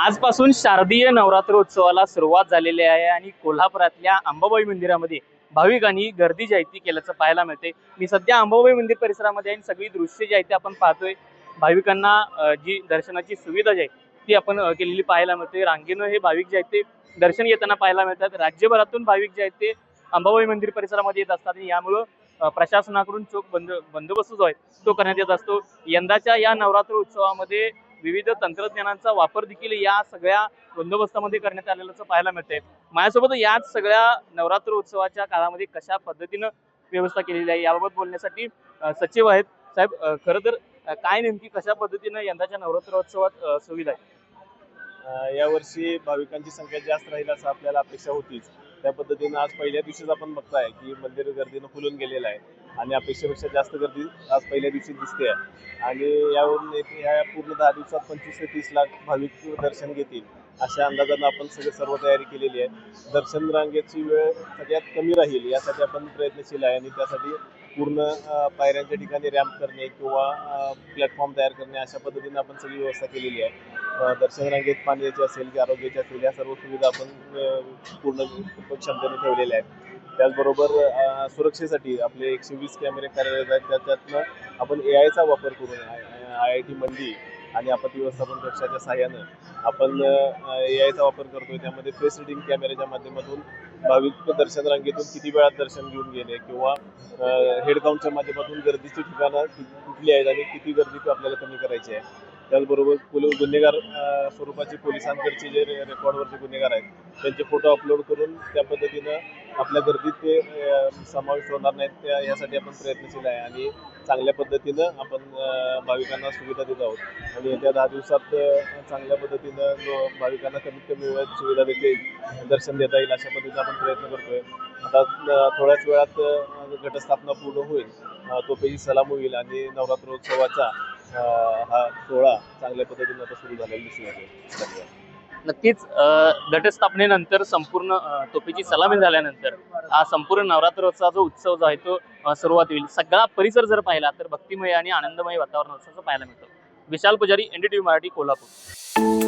आजपासून शारदीय नवरात्रोत्सवाला सुरुवात झालेली आहे आणि कोल्हापुरातल्या अंबाबाई मंदिरामध्ये भाविकांनी गर्दी जी आहे ती केल्याचं पाहायला मिळते। मी सध्या अंबाबाई मंदिर परिसरामध्ये आणि सगळी दृश्य जी आहे ती आपण पाहतोय। भाविकांना जी दर्शनाची सुविधा जी आहे ती आपण केलेली पाहायला मिळते। रांगेनं हे भाविक जे आहेत ते दर्शन घेताना पाहायला मिळतात। राज्यभरातून भाविक जे आहेत ते अंबाबाई मंदिर परिसरामध्ये येत असतात आणि यामुळे प्रशासनाकडून चोख बंदोबस्त जो आहे तो करण्यात येत असतो। यंदाच्या या नवरात्र उत्सवामध्ये विविध तंत्रज्ञानाचा वापर देखील या सगळ्या बंदोबस्तामध्ये करण्यात आलेल्याचं पाहायला मिळते। माझ्यासोबत याच सगळ्या नवरात्र उत्सवाच्या काळामध्ये कशा पद्धतीनं व्यवस्था केलेली आहे याबाबत बोलण्यासाठी सचिव आहेत। साहेब, खरं तर काय नेमकी कशा पद्धतीनं यंदाच्या नवरात्रोत्सवात सुविधा आहे? यावर्षी भाविकांची संख्या जास्त राहील असं आपल्याला अपेक्षा होतीच। त्या पद्धतीनं आज पहिल्या दिवशीच आपण बघताय की मंदिर गर्दीनं फुलून गेलेलं आहे आणि अपेक्षेपेक्षा जास्त गर्दी आज पहिल्या दिवशी दिसते आहे। आणि यावरून या पूर्ण 10 दिवसात 25 ते 30 लाख भाविक दर्शन घेतील अशा अंदाजानं आपण सर्व तयारी केलेली आहे। दर्शन रांगेची वेळ सगळ्यात कमी राहील यासाठी आपण प्रयत्नशील आहे आणि त्यासाठी पूर्ण पायऱ्यांच्या ठिकाणी रॅम्प करणे किंवा प्लॅटफॉर्म तयार करणे अशा पद्धतीने आपण सगळी व्यवस्था केलेली आहे। दर्शन रांगेत पाण्याची असेल की आरोग्याची असेल या सर्व सुविधा आपण पूर्ण क्षमतेने ठेवलेल्या आहेत। त्याचबरोबर सुरक्षेसाठी आपले 120 कॅमेरे कार्यरत आहेत। त्याच्यातनं आपण AIचा वापर करून IIT मंडी आणि आपत्ती व्यवस्थापन कक्षाच्या सहाय्यानं आपण AIचा वापर करतोय। त्यामध्ये फेस रिडिंग कॅमेऱ्याच्या माध्यमातून भाविक दर्शन रांगेतून किती वेळात दर्शन घेऊन गेले किंवा हेड काउंटच्या माध्यमातून गर्दीची ठिकाणं कुठली आहेत आणि किती गर्दी आपल्याला कमी करायची आहे। त्याचबरोबर गुन्हेगार स्वरूपाचे पोलिसांकडचे जे रेकॉर्डवरचे गुन्हेगार आहेत त्यांचे फोटो अपलोड करून त्या पद्धतीनं आपल्या गर्दीत ते समावेश होणार नाहीत यासाठी आपण प्रयत्नशील आहे आणि चांगल्या पद्धतीनं आपण भाविकांना सुविधा देत आहोत। आणि येत्या 10 दिवसात चांगल्या पद्धतीनं भाविकांना कमीत कमी वेळात सुविधा देता दर्शन देता येईल अशा पद्धतीने आपण प्रयत्न करतोय। आता थोड्याच वेळात घटस्थापना पूर्ण होईल, तोपेची सलाम होईल आणि नवरात्रोत्सवाचा हा सोहळा चांगल्या पद्धतीने आता सुरू झालेला दिसून येतो। नक्कीच घटस्थापनेनंतर संपूर्ण तोफेची सलामी झाल्यानंतर हा संपूर्ण नवरात्रोत्सवाचा उत्सव जो आहे तो सुरुवात होईल। सगळा परिसर जर पाहिला तर भक्तिमय आणि आनंदमय वातावरण असं पाहायला मिळतं। विशाल पुजारी, NDTV मराठी, कोल्हापूर।